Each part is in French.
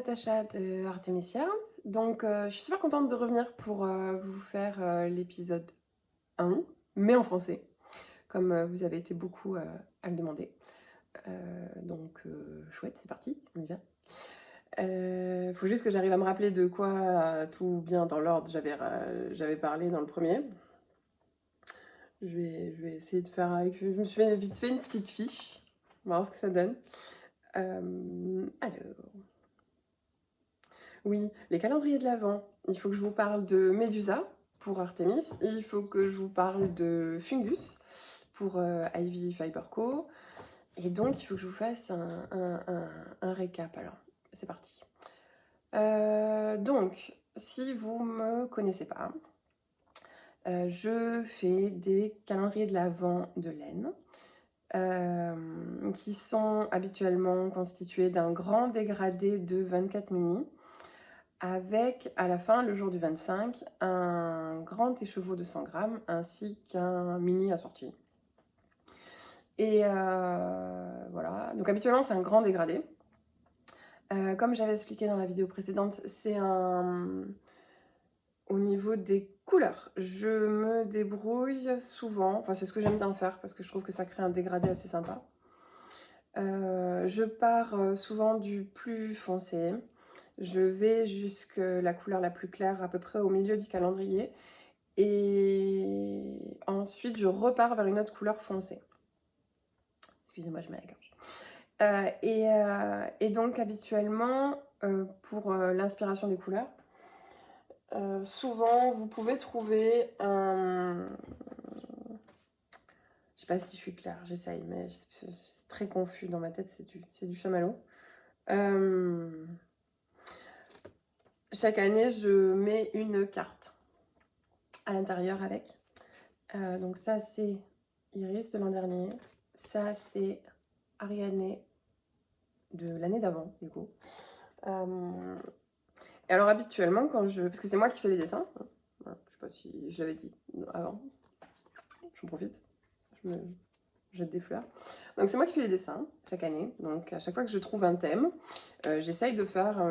Natacha de Artemisia. Donc, je suis super contente de revenir pour vous faire l'épisode 1, mais en français, comme vous avez été beaucoup à me demander. Chouette, c'est parti, on y va. Faut juste que j'arrive à me rappeler de quoi tout bien dans l'ordre j'avais parlé dans le premier. Je vais essayer de faire avec... Je me suis vite fait une petite fiche. On va voir ce que ça donne. Alors... Oui, les calendriers de l'Avent. Il faut que je vous parle de Médusa pour Artemis. Et il faut que je vous parle de Fungus pour Ivy Fiber Co. Et donc, il faut que je vous fasse un récap. Alors, c'est parti. Donc, si vous me connaissez pas, je fais des calendriers de l'Avent de laine. Qui sont habituellement constitués d'un grand dégradé de 24 mini avec, à la fin, le jour du 25, un grand écheveau de 100 grammes ainsi qu'un mini assorti. Et voilà, donc habituellement c'est un grand dégradé. Comme j'avais expliqué dans la vidéo précédente, c'est au niveau des couleurs. Je me débrouille souvent, enfin c'est ce que j'aime bien faire parce que je trouve que ça crée un dégradé assez sympa. Je pars souvent du plus foncé. Je vais jusque la couleur la plus claire, à peu près au milieu du calendrier. Et ensuite, je repars vers une autre couleur foncée. Excusez-moi, je mets la gorge. Et donc, habituellement, pour l'inspiration des couleurs, souvent, vous pouvez trouver un... Je sais pas si je suis claire, j'essaye, mais c'est très confus dans ma tête, c'est du chamallow. Chaque année, je mets une carte à l'intérieur avec. Donc ça, c'est Iris de l'an dernier. Ça, c'est Ariane de l'année d'avant, du coup. Et alors, habituellement, parce que c'est moi qui fais les dessins. Voilà, je sais pas si je l'avais dit avant. J'en profite. Je me jette des fleurs. Donc, c'est moi qui fais les dessins chaque année. Donc, à chaque fois que je trouve un thème, j'essaye de faire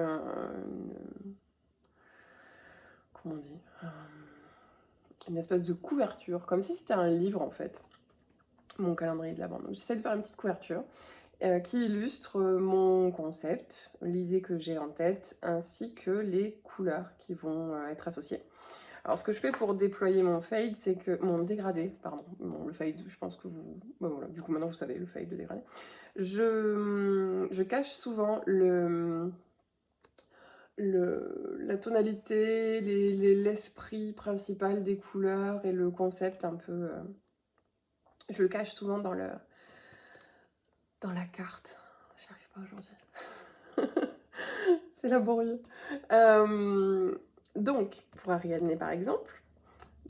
comment on dit, une espèce de couverture, comme si c'était un livre en fait, mon calendrier de l'Avent. Donc j'essaie de faire une petite couverture qui illustre mon concept, l'idée que j'ai en tête, ainsi que les couleurs qui vont être associées. Alors ce que je fais pour déployer mon fade, c'est que mon dégradé, pardon, bon, le fade, je pense que vous, ben voilà, du coup maintenant vous savez le fade, le dégradé. Je cache souvent la tonalité, l'esprit principal des couleurs et le concept un peu... je le cache souvent dans la carte. J'y arrive pas aujourd'hui. C'est laborieux. Donc, pour Ariane par exemple,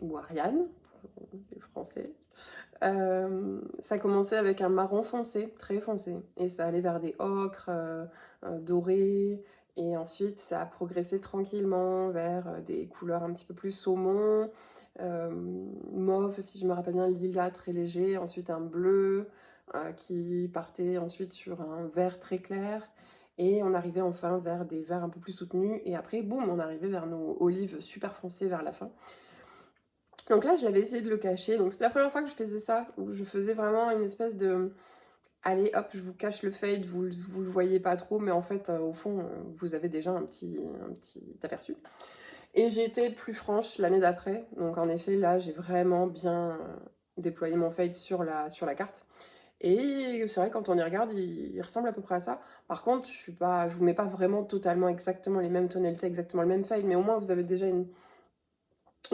ou Ariane, pour les Français, ça commençait avec un marron foncé, très foncé, et ça allait vers des ocres dorés, et ensuite ça a progressé tranquillement vers des couleurs un petit peu plus saumon, mauve si je me rappelle bien, lilas très léger, ensuite un bleu qui partait ensuite sur un vert très clair, et on arrivait enfin vers des verts un peu plus soutenus, et après boum, on arrivait vers nos olives super foncées vers la fin. Donc là, j'avais essayé de le cacher. Donc c'était la première fois que je faisais ça, où je faisais vraiment une espèce de... Allez, hop, je vous cache le fade, vous le voyez pas trop, mais en fait, au fond, vous avez déjà un petit aperçu. Et j'ai été plus franche l'année d'après. Donc en effet, là, j'ai vraiment bien déployé mon fade sur la carte. Et c'est vrai, quand on y regarde, il ressemble à peu près à ça. Par contre, je vous mets pas vraiment totalement exactement les mêmes tonalités, exactement le même fade, mais au moins, vous avez déjà une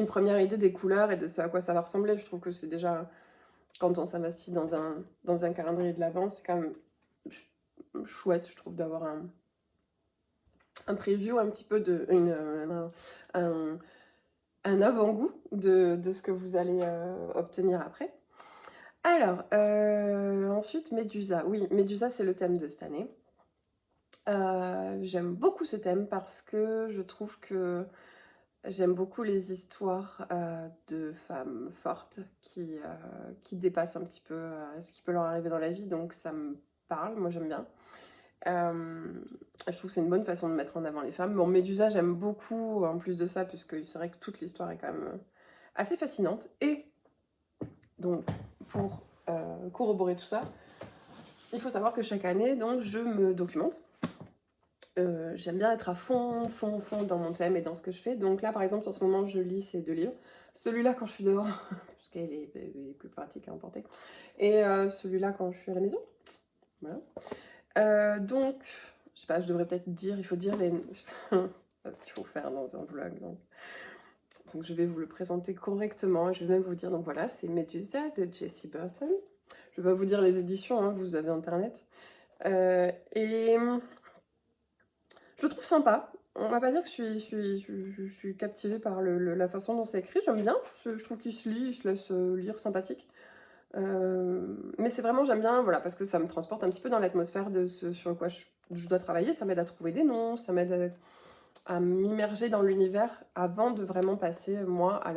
première idée des couleurs et de ce à quoi ça va ressembler. Je trouve que c'est déjà, quand on s'investit dans un calendrier de l'Avent, c'est quand même chouette, je trouve, d'avoir un preview un petit peu un avant-goût de ce que vous allez obtenir après. Alors, ensuite, Médusa. Oui, Médusa, c'est le thème de cette année. J'aime beaucoup ce thème parce que je trouve que j'aime beaucoup les histoires de femmes fortes qui dépassent un petit peu ce qui peut leur arriver dans la vie, donc ça me parle, moi j'aime bien. Je trouve que c'est une bonne façon de mettre en avant les femmes. Bon, Médusa, j'aime beaucoup en plus de ça, puisque c'est vrai que toute l'histoire est quand même assez fascinante. Et donc, pour corroborer tout ça, il faut savoir que chaque année, donc, je me documente. J'aime bien être à fond dans mon thème et dans ce que je fais. Donc là, par exemple, en ce moment, je lis ces 2 livres. Celui-là, quand je suis dehors, parce qu'il est plus pratique à emporter. Et celui-là, quand je suis à la maison. Voilà. Donc, je sais pas, je devrais peut-être dire, il faut dire les... ce qu'il faut faire dans un vlog. Donc je vais vous le présenter correctement. Je vais même vous dire, donc voilà, c'est Medusa de Jessie Burton. Je vais pas vous dire les éditions, hein, vous avez internet. Et je le trouve sympa. On va pas dire que je suis captivée par la façon dont c'est écrit. J'aime bien. Je trouve qu'il se lit, il se laisse lire sympathique. Mais c'est vraiment, j'aime bien, voilà, parce que ça me transporte un petit peu dans l'atmosphère de ce sur quoi je dois travailler. Ça m'aide à trouver des noms, ça m'aide à m'immerger dans l'univers avant de vraiment passer, moi, à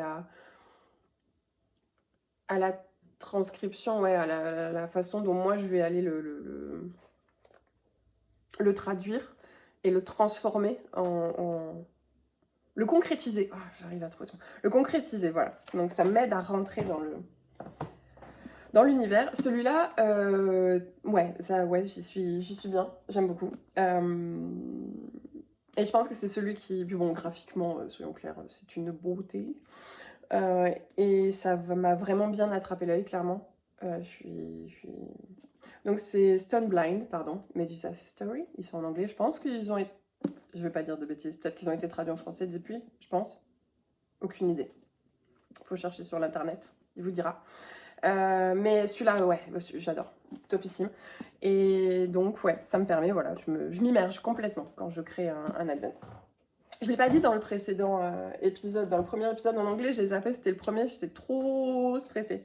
la transcription, ouais, à la façon dont moi je vais aller le traduire et le transformer le concrétiser. Oh, j'arrive à trouver ça. Le concrétiser, voilà. Donc ça m'aide à rentrer dans l'univers. Celui-là, ouais, j'y suis bien. J'aime beaucoup. Et je pense que c'est celui qui, puis bon, graphiquement, soyons clairs, c'est une beauté. Et ça m'a vraiment bien attrapé l'œil, clairement. Donc c'est Stone Blind, pardon, Medusa's Story. Ils sont en anglais. Je pense qu'ils ont été... Je vais pas dire de bêtises. Peut-être qu'ils ont été traduits en français depuis, je pense. Aucune idée. Faut chercher sur l'internet. Il vous dira. Mais celui-là, ouais, j'adore. Topissime. Et donc, ouais, ça me permet, voilà, je m'immerge complètement quand je crée un advent. Je ne l'ai pas dit dans le précédent épisode, dans le premier épisode en anglais, j'ai zappé, c'était le premier, j'étais trop stressée.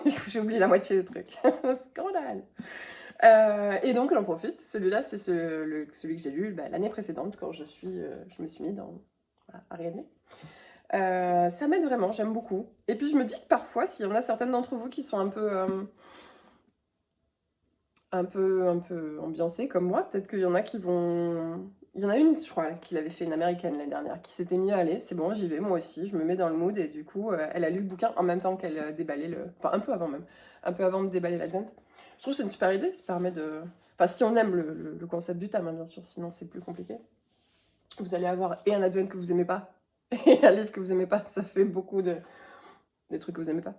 Du coup, j'ai oublié la moitié des trucs. Scandale. Et donc, j'en profite. Celui-là, c'est celui que j'ai lu l'année précédente, quand je me suis mis dans Ariadne. Ça m'aide vraiment, j'aime beaucoup. Et puis, je me dis que parfois, s'il y en a certaines d'entre vous qui sont un peu ambiancées comme moi, peut-être qu'il y en a qui vont... Il y en a une, je crois, qui l'avait fait, une américaine l'année dernière, qui s'était mis à aller. C'est bon, j'y vais, moi aussi, je me mets dans le mood. Et du coup, elle a lu le bouquin en même temps qu'elle déballait Enfin, un peu avant même. Un peu avant de déballer l'Advent. Je trouve que c'est une super idée, ça permet de... Enfin, si on aime le concept du thème, hein, bien sûr, sinon c'est plus compliqué. Vous allez avoir et un Advent que vous aimez pas, et un livre que vous aimez pas. Ça fait beaucoup des trucs que vous aimez pas.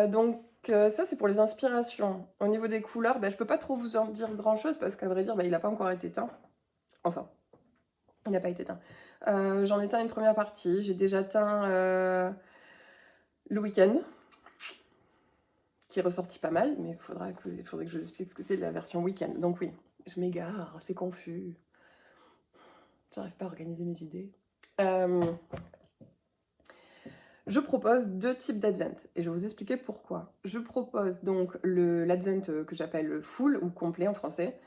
Donc, ça, c'est pour les inspirations. Au niveau des couleurs, je peux pas trop vous en dire grand-chose, parce qu'à vrai dire, il a pas encore été teint. Enfin, il n'a pas été teint. J'en ai teint une première partie. J'ai déjà teint le week-end, qui est ressorti pas mal, mais il faudrait que je vous explique ce que c'est la version week-end. Donc oui, je m'égare, c'est confus. J'arrive pas à organiser mes idées. Je propose 2 types d'advent, et je vais vous expliquer pourquoi. Je propose donc l'advent que j'appelle full, ou complet en français,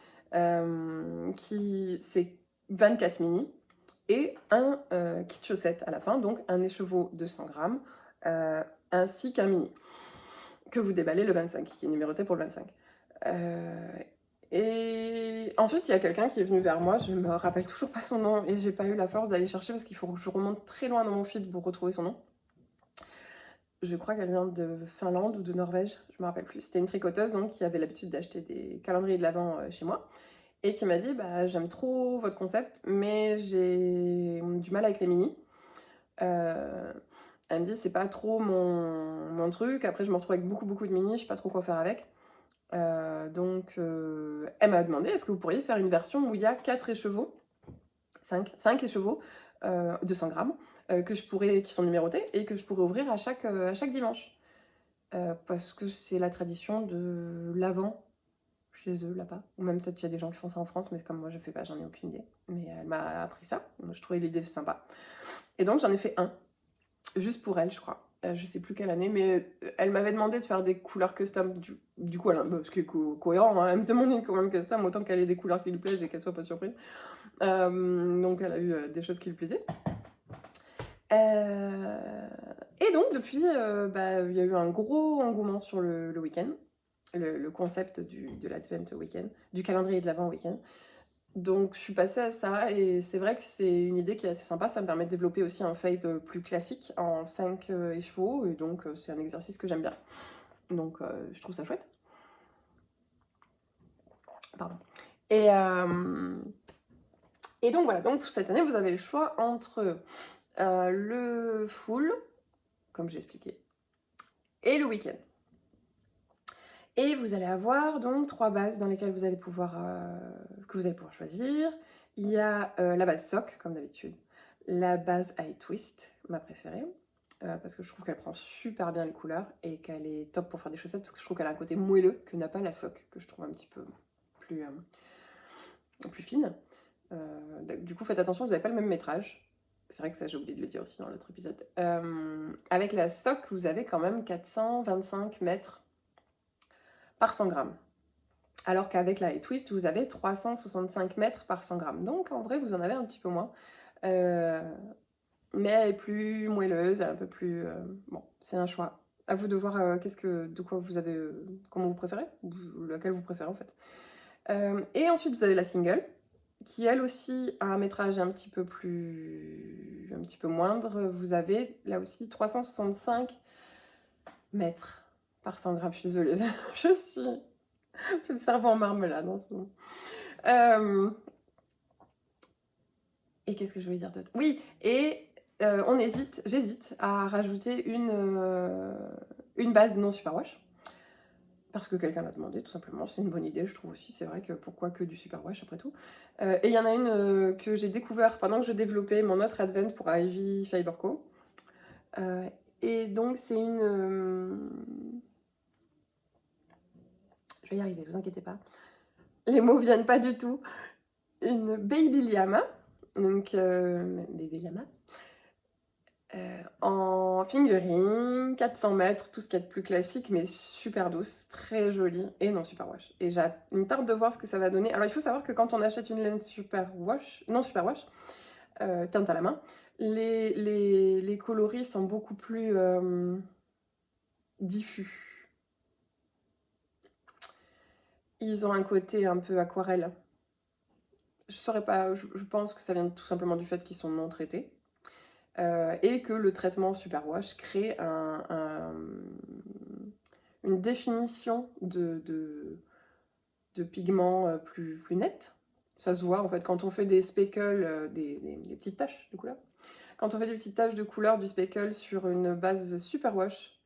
qui c'est 24 mini, et un kit chaussette à la fin, donc un écheveau de 100 grammes, ainsi qu'un mini, que vous déballez le 25, qui est numéroté pour le 25. Et ensuite, il y a quelqu'un qui est venu vers moi, je me rappelle toujours pas son nom, et j'ai pas eu la force d'aller chercher, parce qu'il faut que je remonte très loin dans mon feed pour retrouver son nom. Je crois qu'elle vient de Finlande ou de Norvège, je me rappelle plus. C'était une tricoteuse, donc, qui avait l'habitude d'acheter des calendriers de l'Avent chez moi, et qui m'a dit, j'aime trop votre concept, mais j'ai du mal avec les mini. Elle me dit, c'est pas trop mon truc. Après, je me retrouve avec beaucoup de mini, je sais pas trop quoi faire avec. Donc, elle m'a demandé, est-ce que vous pourriez faire une version où il y a 4 écheveaux, 5 écheveaux de 100 grammes, qui sont numérotés, et que je pourrais ouvrir à chaque dimanche. Parce que c'est la tradition de l'Avent chez eux, là-bas. Ou même peut-être qu'il y a des gens qui font ça en France, mais comme moi je fais pas, j'en ai aucune idée. Mais elle m'a appris ça, donc je trouvais l'idée sympa. Et donc j'en ai fait un, juste pour elle, je crois. Je sais plus quelle année, mais elle m'avait demandé de faire des couleurs custom. Du coup, ce qui est cohérent, hein, elle me demande une couleur custom, autant qu'elle ait des couleurs qui lui plaisent et qu'elle soit pas surprise. Donc elle a eu des choses qui lui plaisaient. Et donc depuis, il y a eu un gros engouement sur le week-end. le concept de l'Advent Weekend, du calendrier de l'Avent Weekend. Donc je suis passée à ça et c'est vrai que c'est une idée qui est assez sympa, ça me permet de développer aussi un fade plus classique en 5 écheveaux et donc c'est un exercice que j'aime bien. Donc je trouve ça chouette. Pardon. Et donc voilà, donc cette année vous avez le choix entre le full, comme j'ai expliqué, et le week-end. Et vous allez avoir donc 3 bases dans lesquelles vous allez pouvoir, que vous allez pouvoir choisir. Il y a la base sock, comme d'habitude, la base high twist, ma préférée, parce que je trouve qu'elle prend super bien les couleurs et qu'elle est top pour faire des chaussettes, parce que je trouve qu'elle a un côté moelleux que n'a pas la sock, que je trouve un petit peu plus, plus fine. Du coup, faites attention, vous n'avez pas le même métrage. C'est vrai que ça, j'ai oublié de le dire aussi dans l'autre épisode. Avec la sock, vous avez quand même 425 mètres par 100 grammes. Alors qu'avec la high twist, vous avez 365 mètres par 100 grammes. Donc en vrai, vous en avez un petit peu moins. Mais elle est plus moelleuse, elle est un peu plus... bon, c'est un choix. À vous de voir de quoi vous avez... comment vous préférez, laquelle vous préférez en fait. Et ensuite, vous avez la single, qui elle aussi a un métrage un petit peu moindre. Vous avez là aussi 365 mètres par 100 grammes. Je suis désolée, j'ai le cerveau en marmelade en ce moment. Et qu'est-ce que je voulais dire d'autre? Oui, et j'hésite à rajouter une base non superwash. Parce que quelqu'un l'a demandé, tout simplement. C'est une bonne idée, je trouve aussi. C'est vrai que pourquoi que du superwash après tout. Et il y en a une que j'ai découvert pendant que je développais mon autre Advent pour Ivy Fiber Co. Et donc c'est je vais y arriver, vous inquiétez pas. Les mots viennent pas du tout. Une Baby Llama. Donc Baby Llama. En fingering, 400 mètres, tout ce qui est de plus classique, mais super douce, très jolie et non superwash. Et j'ai une tarte de voir ce que ça va donner. Alors il faut savoir que quand on achète une laine non superwash, teinte à la main, les coloris sont beaucoup plus diffus. Ils ont un côté un peu aquarelle. Je saurais pas, je pense que ça vient tout simplement du fait qu'ils sont non traités. Et que le traitement superwash crée une définition de pigments plus net. Ça se voit en fait quand on fait des speckles, des petites taches de couleur. Quand on fait des petites taches de couleur du speckle sur une base superwash,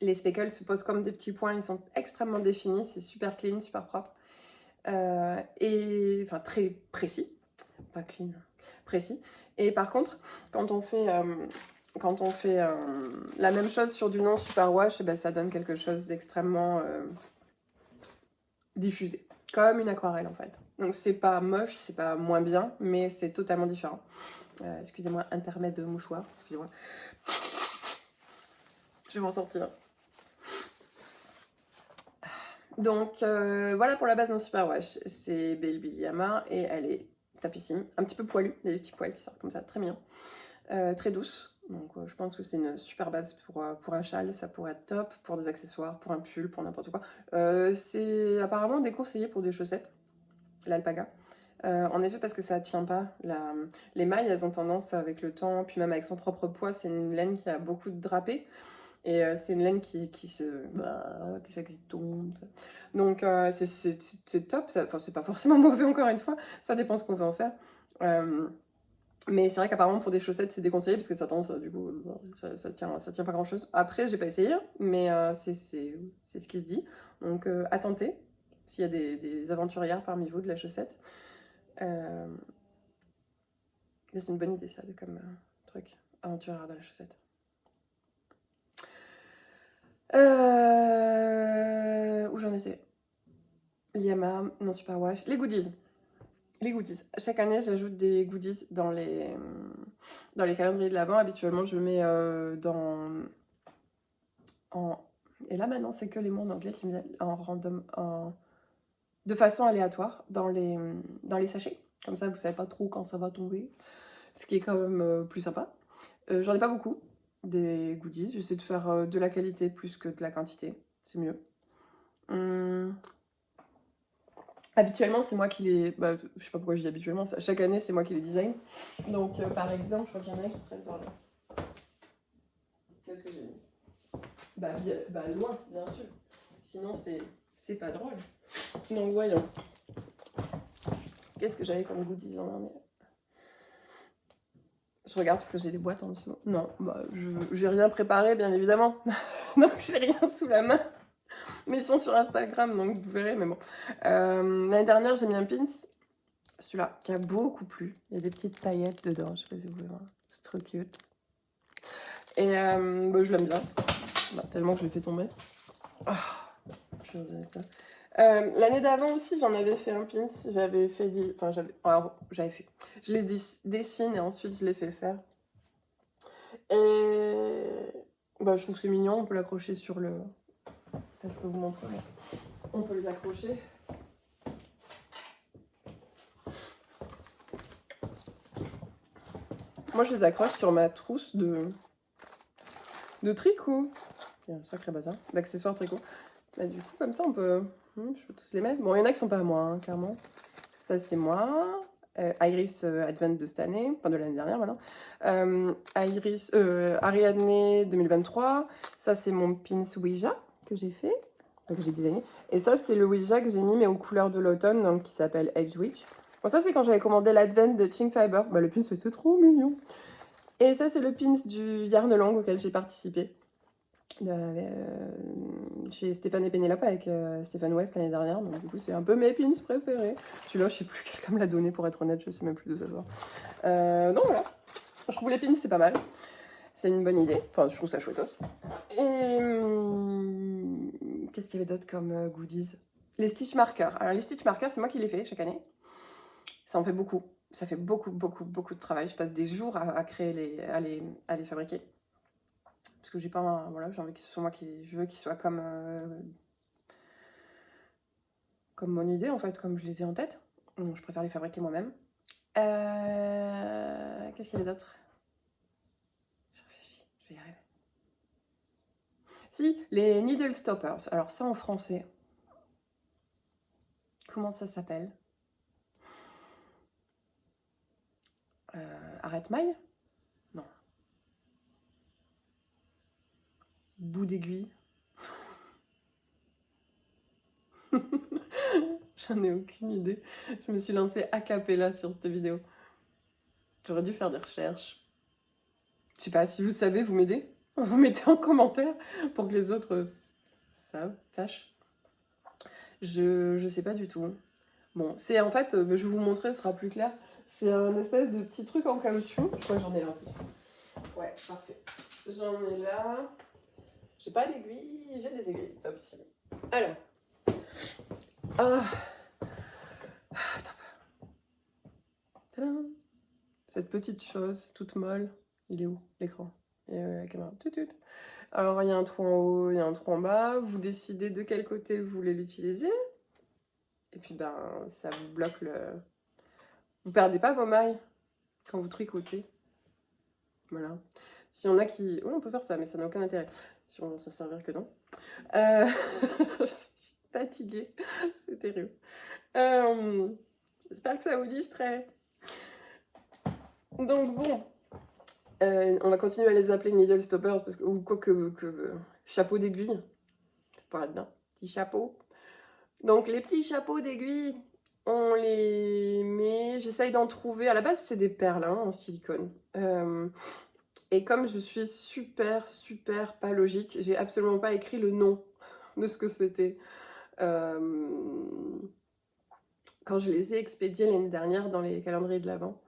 les speckles se posent comme des petits points, ils sont extrêmement définis, c'est super clean, super propre. Et enfin très précis, pas clean, précis. Et par contre, quand on fait la même chose sur du non superwash, et ben ça donne quelque chose d'extrêmement diffusé, comme une aquarelle en fait. Donc c'est pas moche, c'est pas moins bien, mais c'est totalement différent. Excusez-moi, intermède de mouchoir, excusez-moi. Je vais m'en sortir. Donc voilà pour la base non superwash. C'est Baby Llama et elle est tapissime, un petit peu poilue, il y a des petits poils qui sortent comme ça, très mignon, très douce. Donc je pense que c'est une super base pour un châle, ça pourrait être top, pour des accessoires, pour un pull, pour n'importe quoi. C'est apparemment déconseillé pour des chaussettes, l'alpaga. En effet, parce que ça tient pas. Les mailles, elles ont tendance avec le temps, puis même avec son propre poids, c'est une laine qui a beaucoup de drapés. Et c'est une laine qui tombe. Donc c'est top. Enfin, c'est pas forcément mauvais encore une fois. Ça dépend ce qu'on veut en faire. Mais c'est vrai qu'apparemment pour des chaussettes c'est déconseillé parce que ça tend, du coup, ça tient pas grand chose. Après j'ai pas essayé, mais c'est ce qui se dit. Donc à tenter, s'il y a des aventurières parmi vous de la chaussette. C'est une bonne idée ça, comme truc, aventurière de la chaussette. Où j'en étais? Llama, non superwash, les goodies. Les goodies. Chaque année, j'ajoute des goodies dans les calendriers de l'Avent. Habituellement, je mets et là, maintenant, c'est que les mots en anglais qui me viennent en random, de façon aléatoire, dans les sachets. Comme ça, vous savez pas trop quand ça va tomber. Ce qui est quand même plus sympa. J'en ai pas beaucoup, des goodies. J'essaie de faire de la qualité plus que de la quantité. C'est mieux. Habituellement, c'est moi qui les... Bah, je sais pas pourquoi je dis habituellement, chaque année, c'est moi qui les design. Donc, par exemple, je crois qu'il y en a qui traînent par là. Qu'est-ce que j'ai mis? Bah, loin, bien sûr. Sinon, c'est pas drôle. Donc, voyons. Qu'est-ce que j'avais comme goodies l'an dernier? Je regarde parce que j'ai les boîtes en dessous. Non, bah, j'ai rien préparé, bien évidemment. Donc, j'ai rien sous la main. Mais ils sont sur Instagram, donc vous verrez, mais bon. L'année dernière, j'ai mis un pins. Celui-là, qui a beaucoup plu. Il y a des petites paillettes dedans, je sais pas si vous pouvez voir. C'est trop cute. Et bah, je l'aime bien. Bah, tellement que je l'ai fait tomber. Oh, je suis avec ça. L'année d'avant aussi, j'en avais fait un pins. J'avais fait des... Enfin, j'avais fait... Je les dessine et ensuite je les fais faire. Et... Bah, je trouve que c'est mignon. On peut l'accrocher sur le... Je peux vous montrer. On peut les accrocher. Moi, je les accroche sur ma trousse de tricot. Il y a un sacré bazar d'accessoires tricot. Bah, du coup, comme ça, je peux tous les mettre. Bon, il y en a qui sont pas à moi, hein, clairement. Ça, c'est moi. Iris Advent de cette année, enfin de l'année dernière maintenant. Iris Ariadne 2023. Ça, c'est mon pins Ouija que j'ai fait, que j'ai designé. Et ça, c'est le Ouija que j'ai mis, mais aux couleurs de l'automne, donc qui s'appelle Edge Witch. Bon, ça, c'est quand j'avais commandé l'Advent de Ching Fiber. Bah, le pins, c'était trop mignon. Et ça, c'est le pins du Yarn Long auquel j'ai participé. Chez Stéphane et Pénélope avec Stéphane West l'année dernière. Donc, du coup, c'est un peu mes pins préférés. Celui-là, je sais plus quelqu'un me l'a donné pour être honnête, je sais même plus d'où ça sort. Donc voilà. Je trouve les pins, c'est pas mal. C'est une bonne idée. Enfin, je trouve ça chouettos. Et qu'est-ce qu'il y avait d'autre comme goodies? Les stitch markers. Alors, les stitch markers, c'est moi qui les fais chaque année. Ça en fait beaucoup. Ça fait beaucoup de travail. Je passe des jours à créer à les fabriquer. Parce que j'ai pas voilà, j'ai envie que ce soit moi je veux qu'ils soient comme mon idée en fait, comme je les ai en tête. Donc je préfère les fabriquer moi-même. Qu'est-ce qu'il y avait d'autre? Je réfléchis, je vais y arriver. Si, les needle stoppers. Alors ça en français, comment ça s'appelle? Arrête-maille? Non. Bout d'aiguille? J'en ai aucune idée. Je me suis lancée a cappella sur cette vidéo. J'aurais dû faire des recherches. Je sais pas, si vous savez, vous m'aidez? Vous mettez en commentaire pour que les autres sachent. Je sais pas du tout. Bon, c'est en fait, je vais vous montrer, ce sera plus clair. C'est un espèce de petit truc en caoutchouc. Je crois que j'en ai là en plus. Ouais, parfait. J'en ai là. J'ai pas d'aiguille, j'ai des aiguilles. Top ici. Alors. Tadam. Cette petite chose toute molle. Il est où l'écran? Et la caméra. Alors, il y a un trou en haut, il y a un trou en bas. Vous décidez de quel côté vous voulez l'utiliser. Et puis, ben, ça vous bloque le... Vous perdez pas vos mailles quand vous tricotez. Voilà. S'il y en a qui... Oui, on peut faire ça, mais ça n'a aucun intérêt. Si on va s'en servir que non. Je suis fatiguée. C'est terrible. J'espère que ça vous distrait. Donc, bon... on va continuer à les appeler needle stoppers, parce que, ou quoi que chapeau d'aiguille. C'est pas là-dedans. Petit chapeau. Donc les petits chapeaux d'aiguille, on les met... J'essaye d'en trouver. À la base, c'est des perles hein, en silicone. Et comme je suis super pas logique, j'ai absolument pas écrit le nom de ce que c'était. Quand je les ai expédiés l'année dernière dans les calendriers de l'Avent.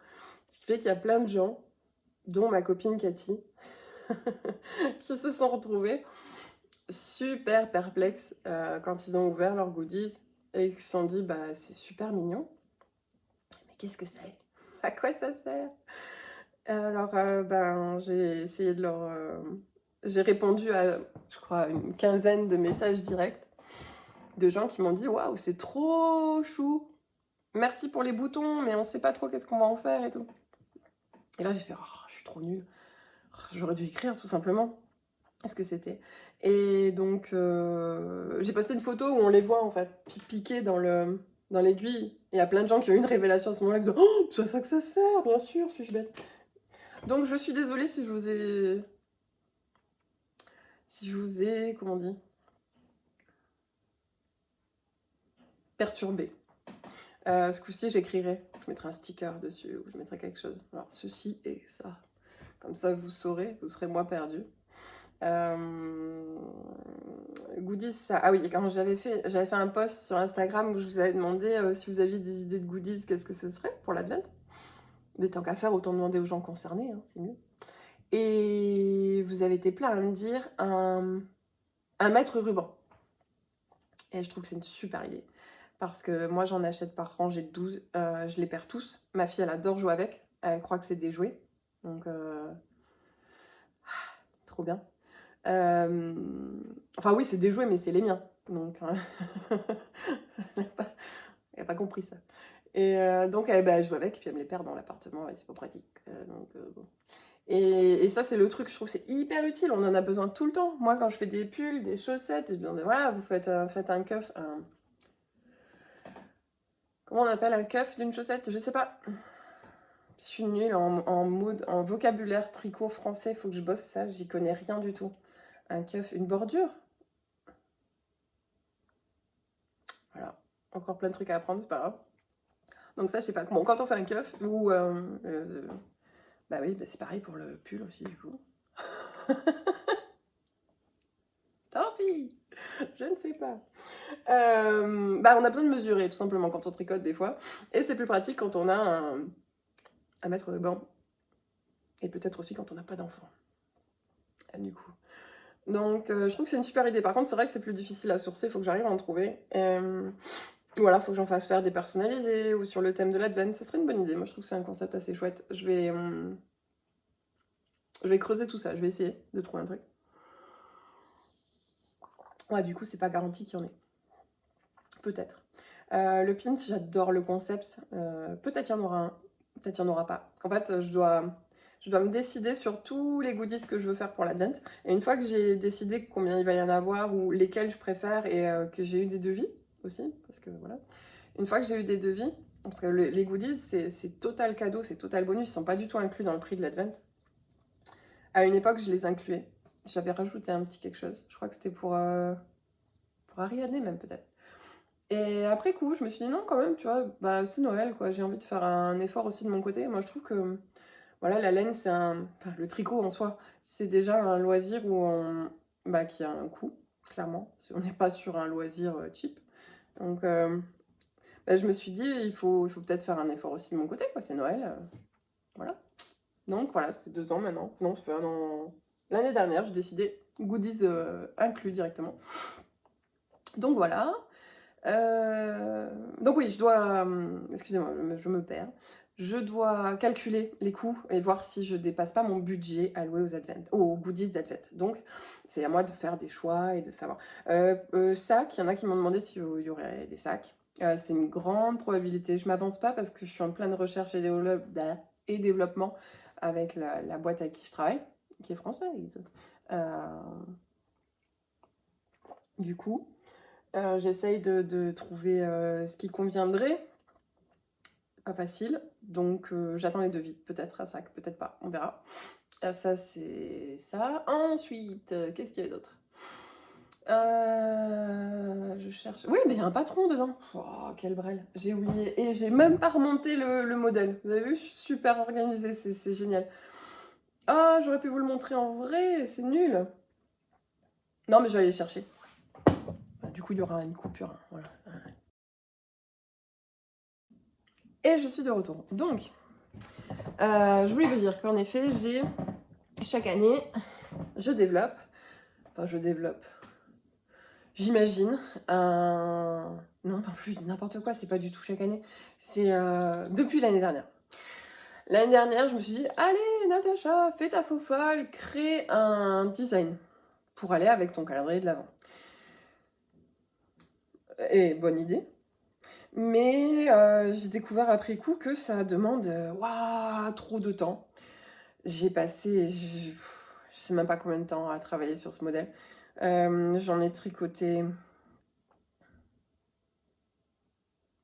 Ce qui fait qu'il y a plein de gens, dont ma copine Cathy, qui se sont retrouvés super perplexes quand ils ont ouvert leurs goodies et qui se sont dit bah c'est super mignon, mais qu'est-ce que c'est? À quoi ça sert? Alors ben j'ai essayé de leur... j'ai répondu à je crois une quinzaine de messages directs de gens qui m'ont dit waouh c'est trop chou, merci pour les boutons mais on sait pas trop qu'est-ce qu'on va en faire et tout. Et là j'ai fait oh, je suis trop nulle. J'aurais dû écrire tout simplement ce que c'était. Et donc, j'ai posté une photo où on les voit, en fait, piqués dans l'aiguille. Et il y a plein de gens qui ont eu une révélation à ce moment-là, qui disent « Oh, c'est à ça que ça sert, bien sûr, suis-je bête ?» Donc, je suis désolée si je vous ai... comment on dit, perturbé. Ce coup-ci, j'écrirai, je mettrai un sticker dessus, ou je mettrai quelque chose. Alors, ceci et ça. Comme ça, vous saurez, vous serez moins perdu. Goodies, ça... Ah oui, quand j'avais fait un post sur Instagram où je vous avais demandé si vous aviez des idées de goodies, qu'est-ce que ce serait pour l'Advent. Mais tant qu'à faire, autant demander aux gens concernés, hein, c'est mieux. Et vous avez été plein à me dire un mètre ruban. Et je trouve que c'est une super idée. Parce que moi, j'en achète par rangée de 12. Je les perds tous. Ma fille, elle adore jouer avec. Elle croit que c'est des jouets. Donc, trop bien. Enfin, oui, c'est des jouets, mais c'est les miens. Donc, elle n'a pas compris ça. Et donc, elle joue avec, puis elle me les perd dans l'appartement. Et c'est pas pratique. Bon. Et ça, c'est le truc, je trouve, c'est hyper utile. On en a besoin tout le temps. Moi, quand je fais des pulls, des chaussettes, voilà, vous faites un cuff, comment on appelle un cuff d'une chaussette? Je sais pas. Je suis nulle en vocabulaire tricot français, faut que je bosse ça, j'y connais rien du tout. Un cuff, une bordure? Voilà, encore plein de trucs à apprendre, c'est pas grave. Donc ça, je sais pas. Bon, quand on fait un cuff, ou... bah oui, bah c'est pareil pour le pull aussi, du coup. Tant pis, je ne sais pas. Bah on a besoin de mesurer, tout simplement, quand on tricote des fois. Et c'est plus pratique quand on a un mètre ruban. Et peut-être aussi quand on n'a pas d'enfant. Du coup. Donc je trouve que c'est une super idée. Par contre, c'est vrai que c'est plus difficile à sourcer, il faut que j'arrive à en trouver. Voilà, il faut que j'en fasse faire des personnalisés ou sur le thème de l'Advent. Ça serait une bonne idée. Moi, je trouve que c'est un concept assez chouette. Je vais creuser tout ça. Je vais essayer de trouver un truc. Ouais, du coup, c'est pas garanti qu'il y en ait. Peut-être. Le pins, j'adore le concept. Peut-être qu'il y en aura un. Peut-être qu'il n'y en aura pas. En fait, je dois me décider sur tous les goodies que je veux faire pour l'Advent. Et une fois que j'ai décidé combien il va y en avoir ou lesquels je préfère et que j'ai eu des devis aussi, parce que voilà. Une fois que j'ai eu des devis, parce que les goodies, c'est total cadeau, c'est total bonus, ils sont pas du tout inclus dans le prix de l'Advent. À une époque, je les incluais. J'avais rajouté un petit quelque chose. Je crois que c'était pour Ariadne même peut-être. Et après coup, je me suis dit non quand même, tu vois, bah c'est Noël quoi, j'ai envie de faire un effort aussi de mon côté. Moi je trouve que voilà, la laine c'est enfin le tricot en soi, c'est déjà un loisir qui a un coût, clairement. On n'est pas sur un loisir cheap. Donc je me suis dit il faut peut-être faire un effort aussi de mon côté quoi, c'est Noël. Voilà. Donc voilà, ça fait 2 ans maintenant. Non, ça fait 1 an. L'année dernière, j'ai décidé goodies inclus directement. Donc voilà. Donc oui, je dois... excusez-moi, je me perds. Je dois calculer les coûts et voir si je dépasse pas mon budget alloué aux goodies d'Advent. Donc, c'est à moi de faire des choix et de savoir. Sacs, il y en a qui m'ont demandé s'il y aurait des sacs. C'est une grande probabilité. Je m'avance pas parce que je suis en pleine recherche et développement avec la boîte avec qui je travaille, qui est française. Du coup... j'essaye de trouver ce qui conviendrait. Pas facile, donc j'attends les devis. Peut-être un sac, peut-être pas, on verra. Ça, c'est ça. Ensuite, qu'est-ce qu'il y a d'autre? Je cherche... Oui, mais il y a un patron dedans. Oh, quel brel. J'ai oublié. Et j'ai même pas remonté le modèle. Vous avez vu? Je suis super organisée, c'est génial. Ah, j'aurais pu vous le montrer en vrai, c'est nul. Non, mais je vais aller le chercher. Du coup, il y aura une coupure. Voilà. Et je suis de retour. Donc, je voulais vous dire qu'en effet, chaque année, j'imagine non, en plus, je dis n'importe quoi, c'est pas du tout chaque année. C'est depuis l'année dernière. L'année dernière, je me suis dit, allez, Natacha, fais ta faux folle, crée un design pour aller avec ton calendrier de l'Avent. Et bonne idée. Mais j'ai découvert après coup que ça demande trop de temps. J'ai passé, je sais même pas combien de temps à travailler sur ce modèle. J'en ai tricoté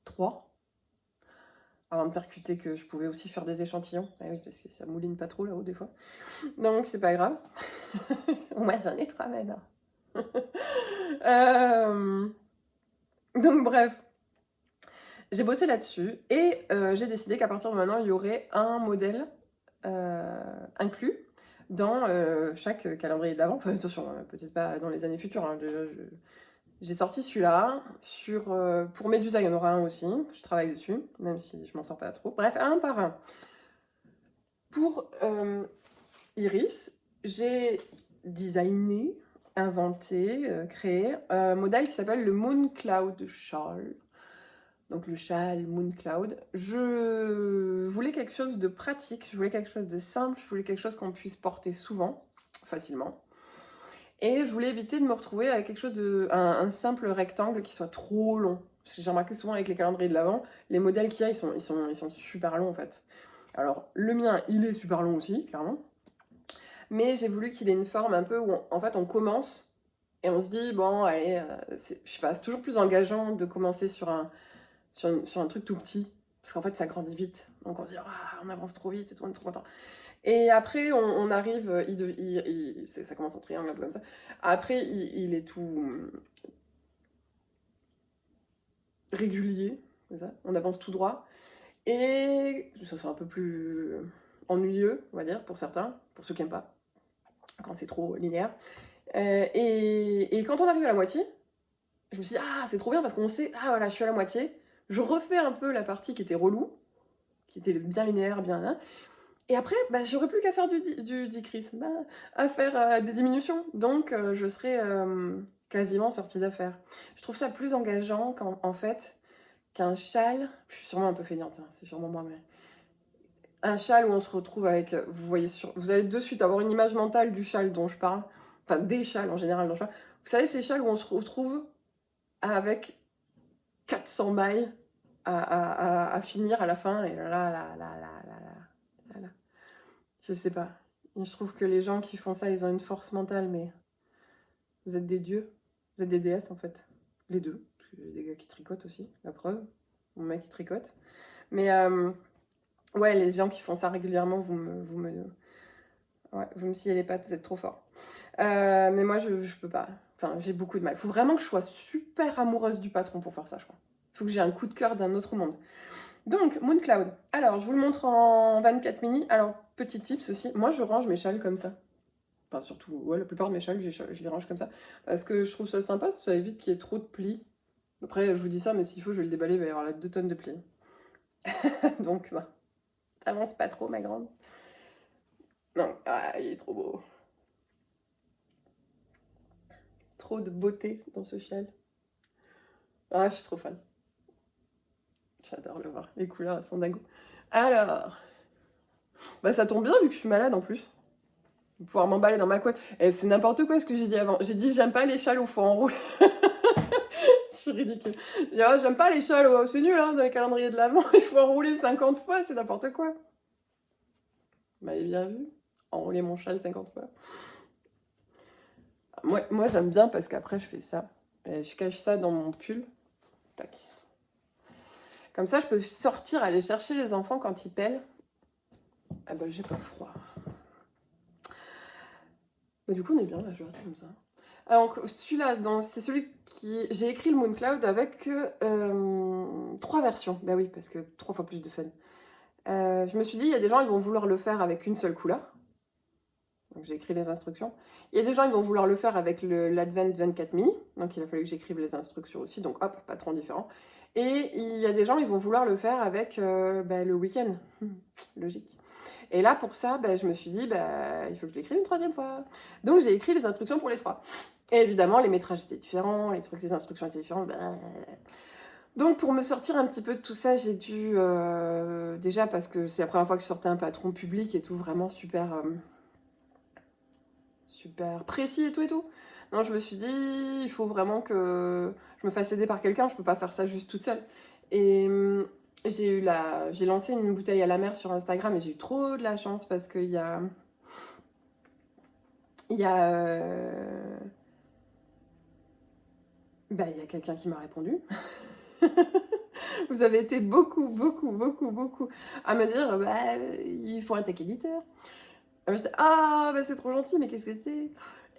3 avant de percuter que je pouvais aussi faire des échantillons. Ah oui, parce que ça mouline pas trop là-haut des fois. Donc c'est pas grave. Moi j'en ai 3 maintenant. Donc bref, j'ai bossé là-dessus et j'ai décidé qu'à partir de maintenant, il y aurait un modèle inclus dans chaque calendrier de l'Avent. Enfin, attention, peut-être pas dans les années futures. Hein. J'ai sorti celui-là. Pour Médusa, il y en aura un aussi. Je travaille dessus, même si je m'en sors pas trop. Bref, un par un. Pour Iris, j'ai designé, inventé, créé un modèle qui s'appelle le Moon Cloud Shawl. Donc le châle Moon Cloud. Je voulais quelque chose de pratique, je voulais quelque chose de simple, je voulais quelque chose qu'on puisse porter souvent, facilement. Et je voulais éviter de me retrouver avec quelque chose un simple rectangle qui soit trop long. Parce que j'ai remarqué souvent avec les calendriers de l'Avent, les modèles qu'il y a, ils sont super longs en fait. Alors le mien, il est super long aussi, clairement. Mais j'ai voulu qu'il ait une forme un peu où en fait on commence et on se dit, bon allez, je sais pas, c'est toujours plus engageant de commencer sur un truc tout petit. Parce qu'en fait ça grandit vite. Donc on se dit, ah, on avance trop vite et tout, on est trop content. Et après, on arrive, ça commence en triangle, un peu comme ça. Après, il est tout régulier, comme ça. On avance tout droit. Et ça c'est un peu plus ennuyeux, on va dire, pour certains, pour ceux qui n'aiment pas, quand c'est trop linéaire. Et quand on arrive à la moitié, je me suis dit, ah, c'est trop bien parce qu'on sait, ah voilà, je suis à la moitié. Je refais un peu la partie qui était relou, qui était bien linéaire, bien là. Et après, bah, j'aurais plus qu'à faire du decrease, à faire des diminutions. Donc, je serais quasiment sortie d'affaires. Je trouve ça plus engageant en fait qu'un châle. Je suis sûrement un peu feignante, hein, c'est sûrement moi, mais un châle où on se retrouve avec. Vous allez de suite avoir une image mentale du châle dont je parle, enfin des châles en général dont je parle. Vous savez, ces châles où on se retrouve avec 400 mailles à finir à la fin, et là. Je sais pas. Je trouve que les gens qui font ça, ils ont une force mentale, mais vous êtes des dieux. Vous êtes des déesses, en fait. Les deux. Parce qu'il y a des gars qui tricotent aussi, la preuve. Mon mec, il tricote. Mais ouais, les gens qui font ça régulièrement, ouais, vous me sciez les pattes, vous êtes trop forts. Mais moi, je peux pas. Enfin, j'ai beaucoup de mal. Il faut vraiment que je sois super amoureuse du patron pour faire ça, je crois. Il faut que j'ai un coup de cœur d'un autre monde. Donc, Moon Cloud. Alors, je vous le montre en 24 mini. Alors, petit tips aussi, moi je range mes châles comme ça. Enfin, surtout, ouais, la plupart de mes châles, je les range comme ça. Parce que je trouve ça sympa, ça évite qu'il y ait trop de plis. Après, je vous dis ça, mais s'il faut, je vais le déballer, il va y avoir là 2 tonnes de plis. Donc, bah, t'avances pas trop, ma grande. Non, ah, il est trop beau. Trop de beauté dans ce châle. Ah, je suis trop fan. J'adore le voir. Les couleurs, elles sont dingo. Alors, bah ça tombe bien vu que je suis malade en plus. Pouvoir m'emballer dans ma couette. Et c'est n'importe quoi ce que j'ai dit avant. J'ai dit j'aime pas les châles où faut enrouler. Je suis ridicule. J'aime pas les châles, c'est nul hein, dans les calendriers de l'Avent, il faut enrouler 50 fois, c'est n'importe quoi. Vous m'avez bien vu, enrouler mon châle 50 fois. Moi j'aime bien parce qu'après je fais ça. Et je cache ça dans mon pull. Tac. Comme ça je peux sortir, aller chercher les enfants quand ils pèlent. Ah bah j'ai pas froid. Bah du coup on est bien là, je vais rester comme ça. Alors celui-là, c'est celui qui... J'ai écrit le Moon Cloud avec 3 versions. Bah oui, parce que 3 fois plus de fun. Je me suis dit, il y a des gens, ils vont vouloir le faire avec une seule couleur. Donc j'ai écrit les instructions. Il y a des gens, ils vont vouloir le faire avec l'Advent 24 mini. Donc il a fallu que j'écrive les instructions aussi. Donc hop, patron différent. Et il y a des gens, ils vont vouloir le faire avec le week-end. Logique. Et là, pour ça, je me suis dit, il faut que je l'écrive une 3e fois. Donc j'ai écrit les instructions pour les 3. Et évidemment, les métrages étaient différents, les instructions étaient différentes. Donc pour me sortir un petit peu de tout ça, j'ai dû, déjà parce que c'est la première fois que je sortais un patron public et tout, vraiment super précis et tout. Non, je me suis dit, il faut vraiment que je me fasse aider par quelqu'un, je peux pas faire ça juste toute seule. Et j'ai lancé une bouteille à la mer sur Instagram et j'ai eu trop de la chance parce qu'il y a bah, il y a quelqu'un qui m'a répondu. Vous avez été beaucoup, beaucoup, beaucoup, beaucoup à me dire, bah, il faut un tech éditeur. Et moi, j'étais, ah, bah, c'est trop gentil, mais qu'est-ce que c'est?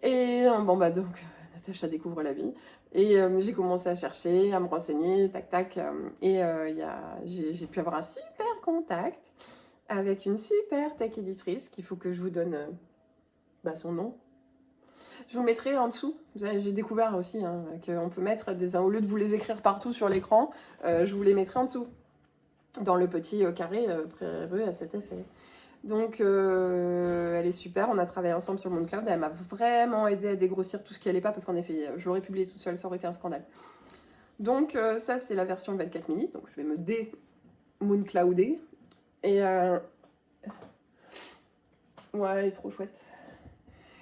Et bon, bah, donc, Natacha découvre la vie. Et j'ai commencé à chercher, à me renseigner, tac, tac. Et j'ai pu avoir un super contact avec une super tech éditrice qu'il faut que je vous donne bah, son nom. Je vous mettrai en dessous. J'ai découvert aussi hein, qu'on peut mettre au lieu de vous les écrire partout sur l'écran, je vous les mettrai en dessous, dans le petit carré prévu à cet effet. Donc elle est super, on a travaillé ensemble sur Mooncloud, elle m'a vraiment aidé à dégrossir tout ce qui allait pas, parce qu'en effet, je l'aurais publié tout seul, ça aurait été un scandale. Donc ça c'est la version 24 mini, donc je vais me dé-moonclouder. Et ouais, il est trop chouette.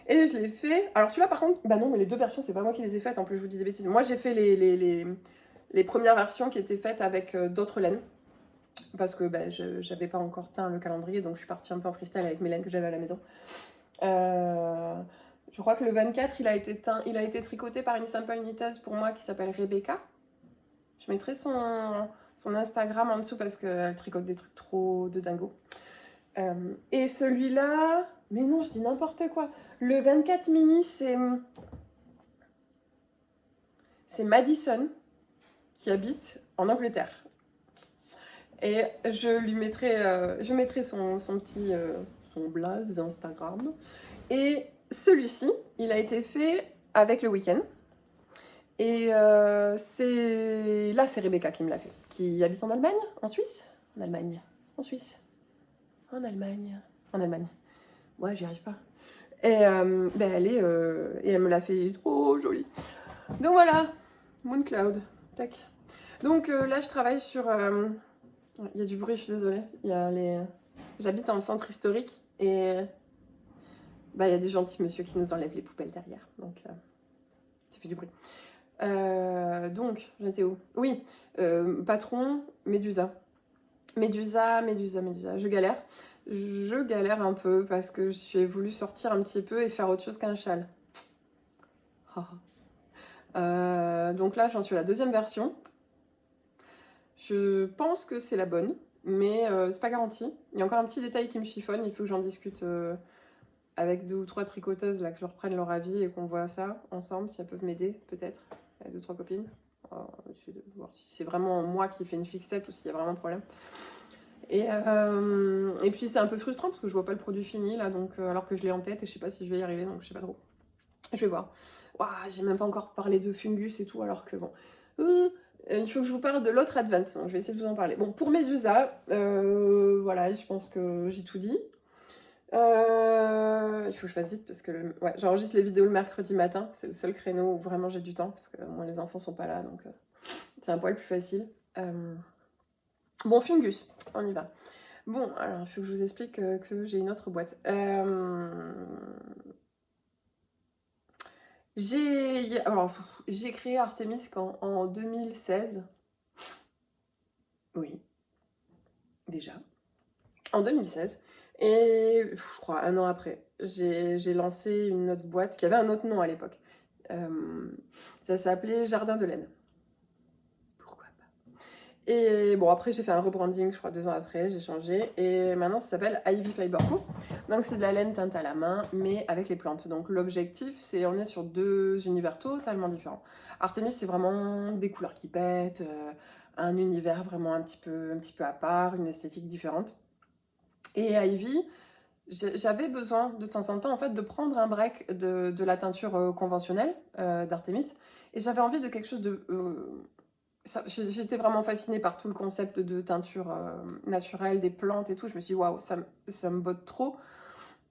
Et je l'ai fait. Alors celui-là par contre, bah non, mais les deux versions, c'est pas moi qui les ai faites, en plus je vous dis des bêtises. Moi j'ai fait les premières versions qui étaient faites avec d'autres laines. Parce que bah, j'avais pas encore teint le calendrier, donc je suis partie un peu en freestyle avec mes laines que j'avais à la maison. Je crois que le 24, il a été tricoté par une simple knitteuse pour moi qui s'appelle Rebecca. Je mettrai son Instagram en dessous parce qu'elle tricote des trucs trop de dingo. Et celui-là, mais non, je dis n'importe quoi. Le 24 mini, c'est Madison qui habite en Angleterre. Et je mettrai son petit son blaze Instagram. Et celui-ci, il a été fait avec le week-end. Et c'est Rebecca qui me l'a fait, qui habite en Allemagne, en Suisse, en Allemagne, en Suisse, en Allemagne, en Allemagne. Ouais, j'y arrive pas. Et ben et elle me l'a fait trop jolie. Donc voilà, Mooncloud, tac. Donc là, je travaille sur. Il y a du bruit, je suis désolée. J'habite en centre historique et bah, il y a des gentils monsieur qui nous enlèvent les poubelles derrière. Donc ça fait du bruit. Donc, j'étais où? Oui, patron, Médusa. Médusa. Je galère. Je galère un peu parce que j'ai voulu sortir un petit peu et faire autre chose qu'un châle. Donc là, j'en suis à la deuxième version. Je pense que c'est la bonne, mais c'est pas garanti. Il y a encore un petit détail qui me chiffonne, il faut que j'en discute avec 2 ou 3 tricoteuses, là, que je leur prenne leur avis et qu'on voit ça ensemble, si elles peuvent m'aider, peut-être, avec 2 ou 3 copines. Essayer de voir si c'est vraiment moi qui fais une fixette ou s'il y a vraiment un problème. Et puis c'est un peu frustrant parce que je vois pas le produit fini là, donc alors que je l'ai en tête et je sais pas si je vais y arriver, donc je sais pas trop. Je vais voir. Ouah, j'ai même pas encore parlé de fungus et tout, alors que bon. Il faut que je vous parle de l'autre Advance, donc je vais essayer de vous en parler. Bon, pour Médusa, voilà, je pense que j'ai tout dit. Il faut que je fasse vite parce que ouais, j'enregistre les vidéos le mercredi matin, c'est le seul créneau où vraiment j'ai du temps, parce que moi les enfants sont pas là, donc c'est un poil plus facile. Bon, fungus, on y va. Bon, alors il faut que je vous explique que j'ai une autre boîte. J'ai créé Artemis en 2016. Oui, déjà. En 2016. Et je crois 1 an après, j'ai lancé une autre boîte qui avait un autre nom à l'époque. Ça s'appelait Jardin de laine. Pourquoi pas? Et bon, après j'ai fait un rebranding, je crois 2 ans après, j'ai changé. Et maintenant ça s'appelle Ivy Fiber Co. Donc c'est de la laine teinte à la main, mais avec les plantes. Donc l'objectif, c'est on est sur 2 univers totalement différents. Artemis, c'est vraiment des couleurs qui pètent, un univers vraiment un petit peu à part, une esthétique différente. Et Ivy, j'avais besoin de temps en temps en fait de prendre un break de la teinture conventionnelle d'Artemis, et j'avais envie de quelque chose de j'étais vraiment fascinée par tout le concept de teinture naturelle, des plantes et tout. Je me suis dit waouh, ça me botte trop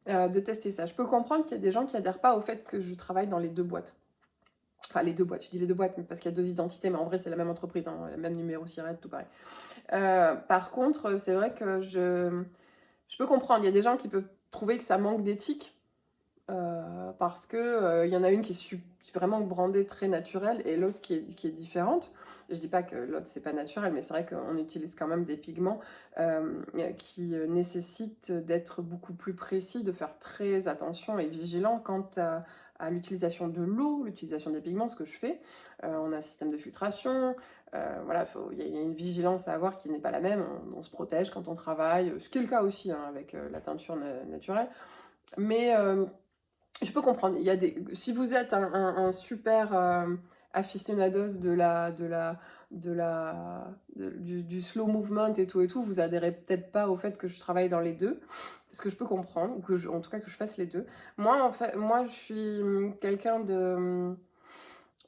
de tester ça. Je peux comprendre qu'il y a des gens qui adhèrent pas au fait que je travaille dans les 2 boîtes. Enfin les 2 boîtes, je dis les 2 boîtes parce qu'il y a 2 identités, mais en vrai c'est la même entreprise, hein, le même numéro SIRET, tout pareil. Par contre, c'est vrai que je peux comprendre, il y a des gens qui peuvent trouver que ça manque d'éthique parce que y en a une qui est vraiment brandée très naturelle et l'autre qui est différente. Je dis pas que l'autre c'est pas naturel, mais c'est vrai qu'on utilise quand même des pigments qui nécessitent d'être beaucoup plus précis, de faire très attention et vigilant quant à l'utilisation de l'eau, l'utilisation des pigments, ce que je fais. On a un système de filtration, voilà, il y a une vigilance à avoir qui n'est pas la même, on se protège quand on travaille, ce qui est le cas aussi hein, avec la teinture naturelle. Mais je peux comprendre, si vous êtes un super aficionados du slow movement et tout, vous adhérez peut-être pas au fait que je travaille dans les deux, parce que je peux comprendre, ou en tout cas que je fasse les deux. Moi, en fait, je suis quelqu'un de...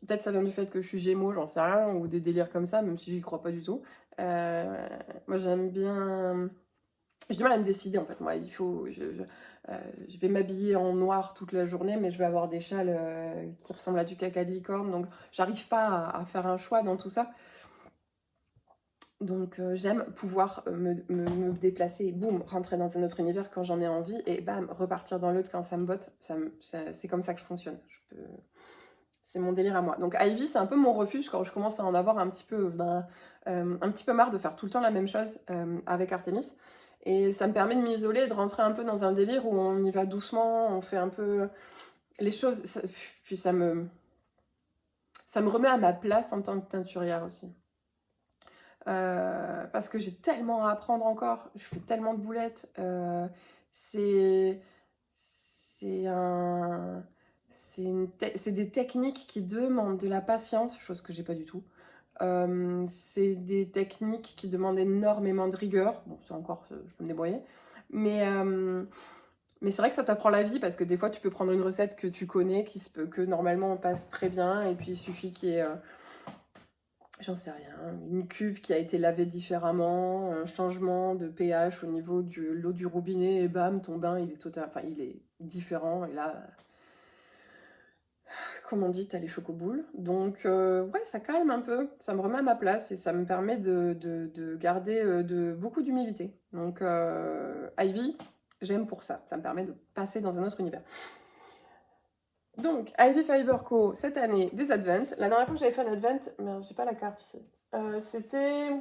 Peut-être ça vient du fait que je suis Gémeaux, j'en sais rien, ou des délires comme ça, même si j'y crois pas du tout. Moi, j'aime bien... J'ai du mal à me décider, en fait. Moi, je vais m'habiller en noir toute la journée, mais je vais avoir des châles qui ressemblent à du caca de licorne, donc j'arrive pas à faire un choix dans tout ça. Donc j'aime pouvoir me déplacer et boum, rentrer dans un autre univers quand j'en ai envie, et bam, repartir dans l'autre quand ça me botte. C'est comme ça que je fonctionne. C'est mon délire à moi. Donc Ivy, c'est un peu mon refuge quand je commence à en avoir un petit peu marre de faire tout le temps la même chose avec Artemis. Et ça me permet de m'isoler et de rentrer un peu dans un délire où on y va doucement, on fait un peu les choses. Puis ça me remet à ma place en tant que teinturière aussi. Parce que j'ai tellement à apprendre encore, je fais tellement de boulettes. C'est des techniques qui demandent de la patience, chose que j'ai pas du tout. C'est des techniques qui demandent énormément de rigueur. Bon, ça encore, je peux me débrouiller. Mais c'est vrai que ça t'apprend la vie, parce que des fois, tu peux prendre une recette que tu connais, que normalement on passe très bien, et puis il suffit qu'il y ait, j'en sais rien, une cuve qui a été lavée différemment, un changement de pH au niveau de l'eau du robinet, et bam, ton bain, il est différent, et là... Comme on dit, t'as les chocoboules. Donc, ouais, ça calme un peu, ça me remet à ma place et ça me permet de garder beaucoup d'humilité. Donc, Ivy, j'aime pour ça. Ça me permet de passer dans un autre univers. Donc, Ivy Fiber Co, cette année, des advents. La dernière fois que j'avais fait un advent, merde, j'ai pas la carte ici. C'était...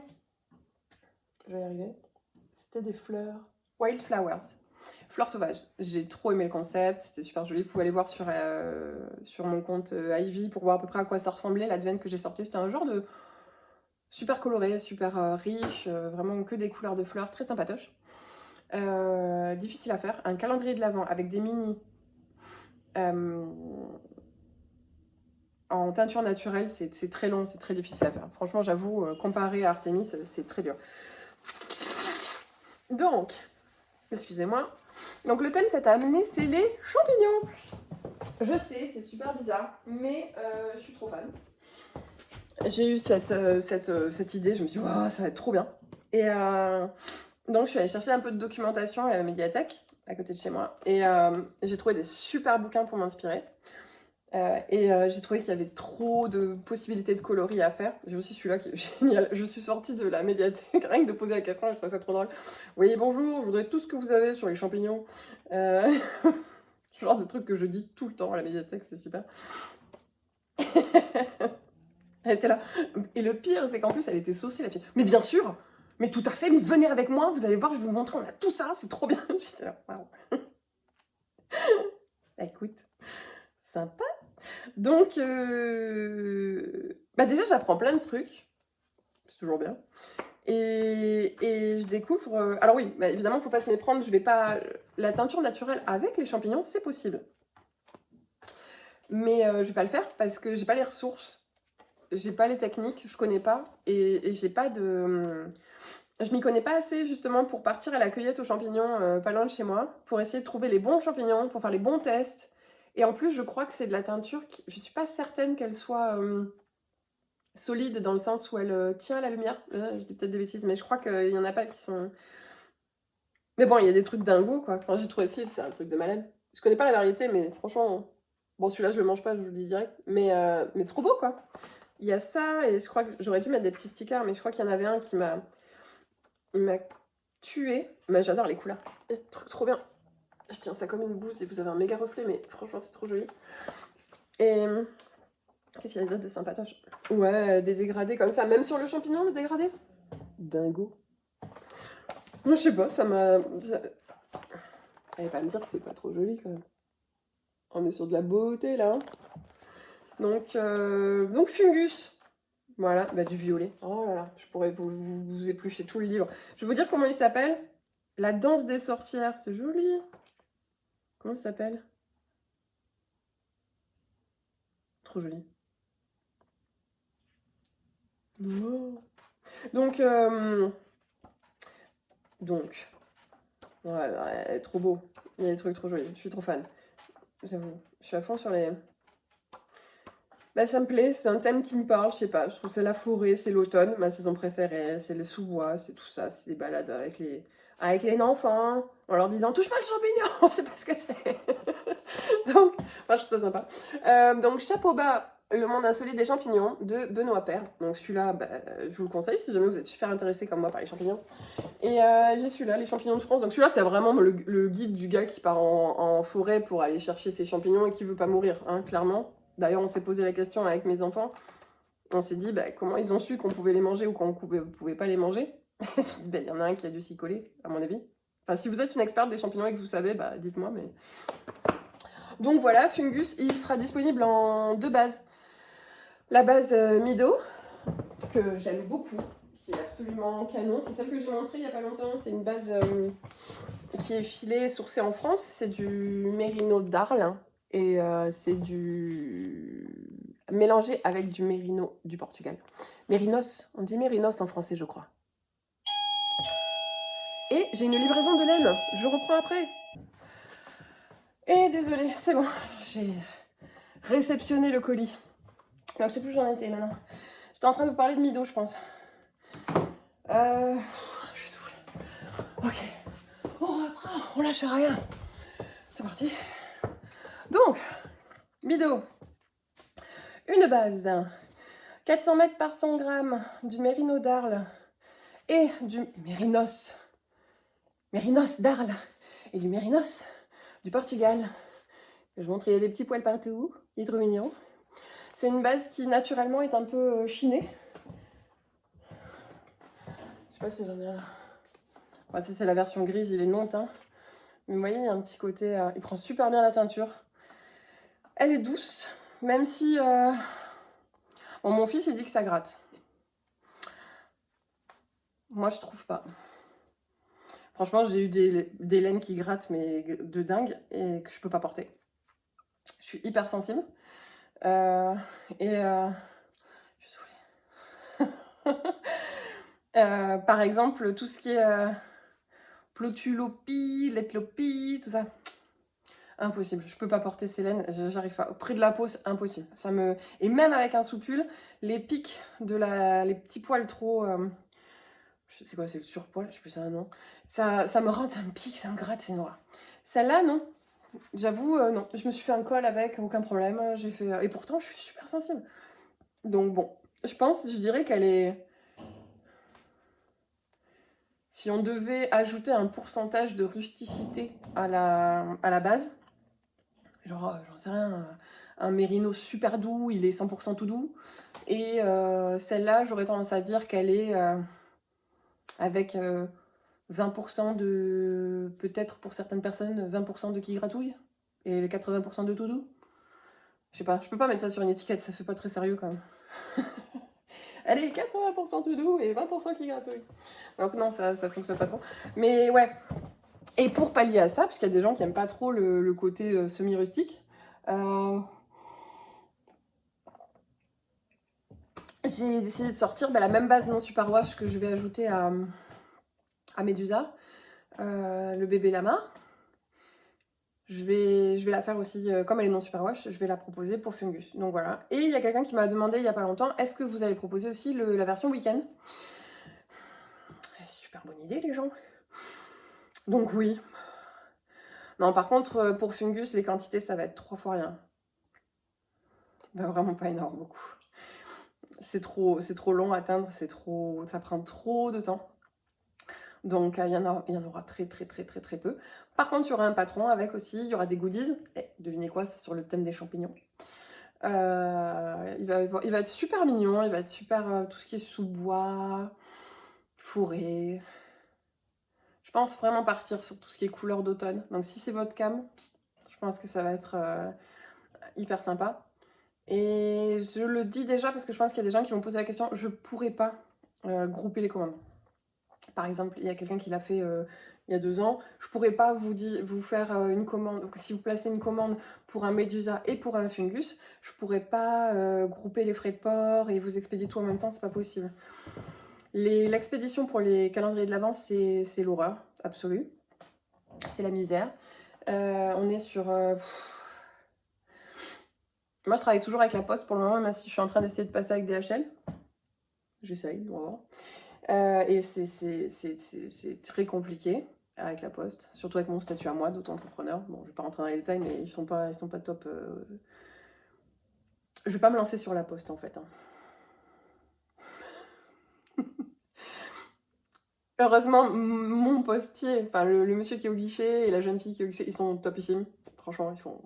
Je vais y arriver. C'était des fleurs. Wildflowers. Fleurs sauvages. J'ai trop aimé le concept, c'était super joli. Vous pouvez aller voir sur mon compte Ivy pour voir à peu près à quoi ça ressemblait. L'advent que j'ai sorti, c'était un genre de super coloré, super riche, vraiment que des couleurs de fleurs, très sympatoche. Difficile à faire. Un calendrier de l'Avent avec des mini en teinture naturelle, c'est très long, c'est très difficile à faire. Franchement, j'avoue, comparé à Artemis, c'est très dur. Donc, excusez-moi. Donc le thème cette année, c'est les champignons. Je sais, c'est super bizarre, mais je suis trop fan. J'ai eu cette idée, je me suis dit, wow, ça va être trop bien. Et donc je suis allée chercher un peu de documentation à la médiathèque, à côté de chez moi, et j'ai trouvé des super bouquins pour m'inspirer. J'ai trouvé qu'il y avait trop de possibilités de coloris à faire. J'ai aussi celui-là qui est génial. Je suis sortie de la médiathèque, rien que de poser la question, je trouvais ça trop drôle. Oui, bonjour, je voudrais tout ce que vous avez sur les champignons. Genre de trucs que je dis tout le temps à la médiathèque, c'est super. Elle était là. Et le pire, c'est qu'en plus, elle était saucée, la fille. Mais bien sûr, mais tout à fait, mais venez avec moi, vous allez voir, je vais vous montrer, on a tout ça, c'est trop bien. J'étais là, waouh. Écoute, sympa. Donc, déjà, j'apprends plein de trucs. C'est toujours bien. Et je découvre... Alors oui, évidemment, il ne faut pas se méprendre. Je vais pas... La teinture naturelle avec les champignons, c'est possible. Mais je ne vais pas le faire parce que j'ai pas les ressources. J'ai pas les techniques, je connais pas. Et j'ai pas de... Je m'y connais pas assez justement pour partir à la cueillette aux champignons pas loin de chez moi, pour essayer de trouver les bons champignons, pour faire les bons tests. Et en plus, je crois que c'est de la teinture je suis pas certaine qu'elle soit solide dans le sens où elle tient la lumière. Je dis peut-être des bêtises, mais je crois qu'il y en a pas qui sont... Mais bon, il y a des trucs dingos, quoi. Quand j'ai trouvé ci, c'est un truc de malade. Je connais pas la variété, mais franchement... Bon, celui-là, je le mange pas, je vous le dis direct. Mais trop beau, quoi. Il y a ça, et je crois que j'aurais dû mettre des petits stickers, mais je crois qu'il y en avait un qui m'a... Il m'a tué. Mais j'adore les couleurs. Trop bien. Je tiens ça comme une bouse et vous avez un méga reflet, mais franchement, c'est trop joli. Et qu'est-ce qu'il y a d'autre de sympatoche? Ouais, des dégradés comme ça. Même sur le champignon, des dégradés. Dingo. Moi, je sais pas, ça m'a... Allez pas me dire que c'est pas trop joli, quand même. On est sur de la beauté, là. Donc fungus. Voilà, bah, du violet. Oh là là, je pourrais vous éplucher tout le livre. Je vais vous dire comment il s'appelle. La danse des sorcières, c'est joli. Comment il s'appelle? Trop joli. Oh. Donc, ouais, trop beau. Il y a des trucs trop jolis. Je suis trop fan. J'avoue. Je suis à fond sur les... Bah, ça me plaît, c'est un thème qui me parle, je sais pas. Je trouve que c'est la forêt, c'est l'automne, ma saison préférée, c'est les sous-bois, c'est tout ça, c'est des balades avec les enfants, en leur disant touche pas le champignon, on sait pas ce que c'est. Donc, moi je trouve ça sympa. Donc, Chapeau bas, Le monde insolite des champignons de Benoît Paire. Donc, celui-là, bah, je vous le conseille si jamais vous êtes super intéressé comme moi par les champignons. Et j'ai celui-là, les champignons de France. Donc, celui-là, c'est vraiment le guide du gars qui part en forêt pour aller chercher ses champignons et qui veut pas mourir, hein, clairement. D'ailleurs, on s'est posé la question avec mes enfants. On s'est dit, bah, comment ils ont su qu'on pouvait les manger ou qu'on pouvait pas les manger. Je dis, bah, y en a un qui a dû s'y coller, à mon avis. Enfin, si vous êtes une experte des champignons et que vous savez, bah, dites-moi. Mais... Donc voilà, Fungus, il sera disponible en 2 bases. La base Mido, que j'aime beaucoup, qui est absolument canon. C'est celle que j'ai montrée il y a pas longtemps. C'est une base qui est filée, sourcée en France. C'est du Mérino d'Arles. Et c'est du... mélangé avec du Mérino du Portugal. Mérinos, on dit Mérinos en français, je crois. Et j'ai une livraison de laine, je reprends après. Et désolé, c'est bon, j'ai réceptionné le colis. Alors, je sais plus où j'en étais maintenant. J'étais en train de vous parler de Mido, je pense. Je suis soufflée. Ok, on reprend, on lâche rien. C'est parti. Donc, Mido. Une base, 400 mètres par 100 grammes, du Mérino d'Arles et du Mérinos d'Arles et du Mérinos du Portugal. Je vous montre, il y a des petits poils partout, il est trop mignon. C'est une base qui naturellement est un peu chinée. Je sais pas si j'en ai là. Ouais, ça c'est la version grise, il est non teint. Mais vous voyez, il y a un petit côté... il prend super bien la teinture. Elle est douce, même si... Bon, mon fils, il dit que ça gratte. Moi, je trouve pas. Franchement, j'ai eu des laines qui grattent, mais de dingue, et que je peux pas porter. Je suis hyper sensible. Je suis saoulée. Par exemple, tout ce qui est plotulopie, letlopie, tout ça, impossible. Je peux pas porter ces laines, j'arrive pas. Près de la peau, c'est impossible. Et même avec un sous-pull, les pics les petits poils trop... c'est quoi, c'est le surpoil, je sais plus c'est un nom. Ça me rend, ça me pique, ça me gratte, c'est noir. Celle-là, non. J'avoue, non. Je me suis fait un col avec, aucun problème. J'ai fait... Et pourtant, je suis super sensible. Donc bon, je dirais qu'elle est... Si on devait ajouter un pourcentage de rusticité à la base, genre, j'en sais rien, un Mérino super doux, il est 100% tout doux. Et celle-là, j'aurais tendance à dire qu'elle est avec 20% de... Peut-être pour certaines personnes, 20% de qui gratouille. Et les 80% de tout doux. Je sais pas, je peux pas mettre ça sur une étiquette, ça fait pas très sérieux quand même. Allez, 80% tout doux et 20% qui gratouille. Donc non, ça fonctionne pas trop. Mais ouais. Et pour pallier à ça, puisqu'il y a des gens qui aiment pas trop le côté semi-rustique, j'ai décidé de sortir la même base non superwash que je vais ajouter à Medusa, le bébé lama. Je vais la faire aussi, comme elle est non superwash, je vais la proposer pour Fungus. Donc voilà. Et il y a quelqu'un qui m'a demandé il y a pas longtemps, est-ce que vous allez proposer aussi la version week-end? Super bonne idée les gens. Donc oui. Non, par contre, pour Fungus, les quantités, ça va être 3 fois rien. Bah, vraiment pas énorme, beaucoup. C'est trop long à atteindre, ça prend trop de temps. Donc il y en aura très peu. Par contre, il y aura un patron avec aussi, il y aura des goodies. Et devinez quoi, c'est sur le thème des champignons. Il va être super mignon, il va être super... tout ce qui est sous-bois, forêt. Je pense vraiment partir sur tout ce qui est couleur d'automne. Donc si c'est votre cam, je Je pense que ça va être hyper sympa. Et je le dis déjà parce que je pense qu'il y a des gens qui vont poser la question, je pourrais pas grouper les commandes. Par exemple, il y a quelqu'un qui l'a fait il y a 2 ans, je pourrais pas vous faire une commande, donc si vous placez une commande pour un Médusa et pour un Fungus, je pourrais pas grouper les frais de port et vous expédier tout en même temps, c'est pas possible. L'expédition pour les calendriers de l'Avent, c'est l'horreur absolue, c'est la misère. On est sur... Moi, je travaille toujours avec la Poste pour le moment, même si je suis en train d'essayer de passer avec DHL. J'essaye, on va voir. Et c'est très compliqué avec la Poste, surtout avec mon statut à moi d'auto-entrepreneur. Bon, je vais pas rentrer dans les détails, mais ils sont pas top. Je vais pas me lancer sur la Poste, en fait. Hein. Heureusement, mon postier, enfin le monsieur qui est au guichet et la jeune fille qui est au guichet, ils sont topissimes. Franchement, ils font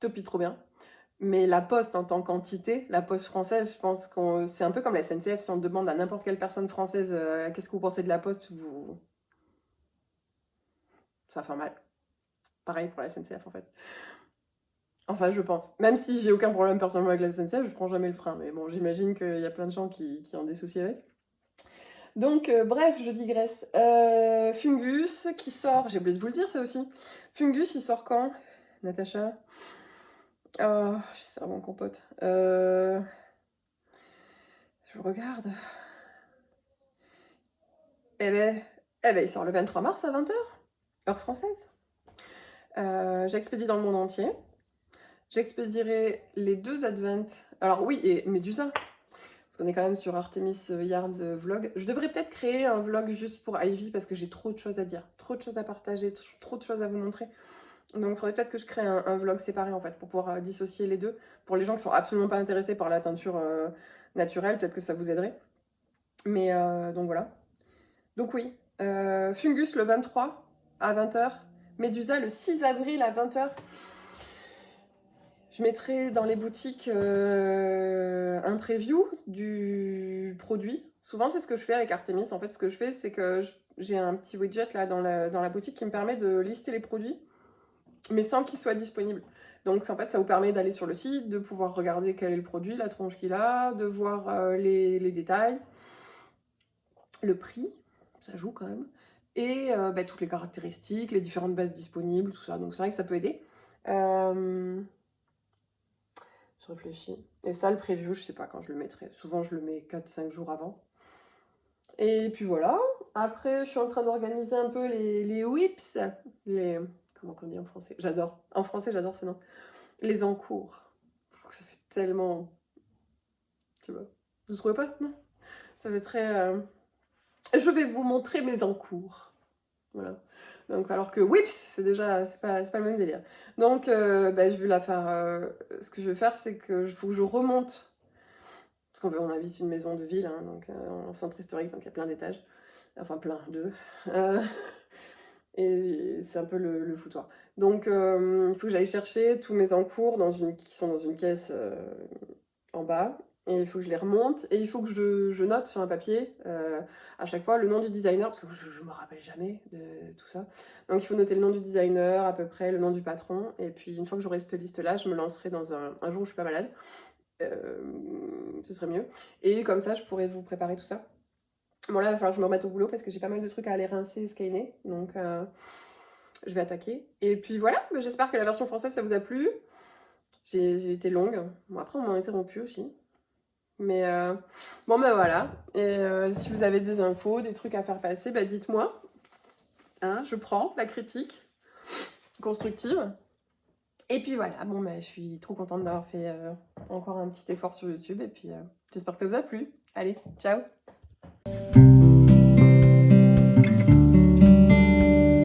topi trop bien. Mais la Poste en tant qu'entité, la Poste française, je pense que c'est un peu comme la SNCF. Si on demande à n'importe quelle personne française qu'est-ce que vous pensez de la Poste, ça va faire mal. Pareil pour la SNCF en fait. Enfin, je pense. Même si j'ai aucun problème personnellement avec la SNCF, je prends jamais le train. Mais bon, j'imagine qu'il y a plein de gens qui ont des soucis avec. Donc, bref, je digresse. Fungus qui sort, j'ai oublié de vous le dire ça aussi. Fungus, il sort quand, Natacha? Oh, c'est vraiment compote. Je regarde. Eh ben, il sort le 23 mars à 20h, heure française. J'expédie dans le monde entier. J'expédierai les 2 Advent. Alors oui, et Médusa. Parce qu'on est quand même sur Artemis Yards vlog. Je devrais peut-être créer un vlog juste pour Ivy parce que j'ai trop de choses à dire, trop de choses à partager, trop de choses à vous montrer. Donc il faudrait peut-être que je crée un vlog séparé en fait pour pouvoir dissocier les deux. Pour les gens qui sont absolument pas intéressés par la teinture naturelle, peut-être que ça vous aiderait. Mais donc voilà. Donc oui, Fungus le 23 à 20h, Médusa le 6 avril à 20h. Je mettrai dans les boutiques un preview du produit. Souvent, c'est ce que je fais avec Artemis. En fait, ce que je fais, c'est que j'ai un petit widget là dans la boutique qui me permet de lister les produits, mais sans qu'ils soient disponibles. Donc, en fait, ça vous permet d'aller sur le site, de pouvoir regarder quel est le produit, la tronche qu'il a, de voir les détails, le prix, ça joue quand même, et toutes les caractéristiques, les différentes bases disponibles, tout ça. Donc, c'est vrai que ça peut aider. Je réfléchis. Et ça, le preview, je sais pas quand je le mettrai. Souvent, je le mets 4-5 jours avant. Et puis voilà. Après, je suis en train d'organiser un peu les whips. Comment on dit en français? J'adore. En français, j'adore ce nom. Les encours. Je trouve que ça fait tellement... Tu vois. Vous trouvez pas? Non. Ça fait très... Je vais vous montrer mes encours. Voilà. Donc, alors que whips, c'est déjà, c'est pas le même délire. Donc, je vais la faire. Ce que je vais faire, c'est que faut que je remonte. Parce qu'on habite une maison de ville, hein, donc en centre historique, donc il y a plein d'étages. Enfin, plein, 2. Et c'est un peu le foutoir. Donc, il faut que j'aille chercher tous mes encours qui sont dans une caisse en bas. Et il faut que je les remonte. Et il faut que je note sur un papier à chaque fois le nom du designer, parce que je me rappelle jamais de tout ça. Donc il faut noter le nom du designer, à peu près, le nom du patron. Et puis une fois que j'aurai cette liste-là, je me lancerai dans un jour où je suis pas malade. Ce serait mieux. Et comme ça, je pourrais vous préparer tout ça. Bon là, il va falloir que je me remette au boulot parce que j'ai pas mal de trucs à aller rincer et scanner. Donc je vais attaquer. Et puis voilà, j'espère que la version française, ça vous a plu. J'ai été longue. Bon, après, on m'a interrompu aussi. Mais voilà. Et si vous avez des infos, des trucs à faire passer, dites-moi. Hein, je prends la critique constructive. Et puis voilà, je suis trop contente d'avoir fait encore un petit effort sur YouTube. Et puis j'espère que ça vous a plu. Allez, ciao!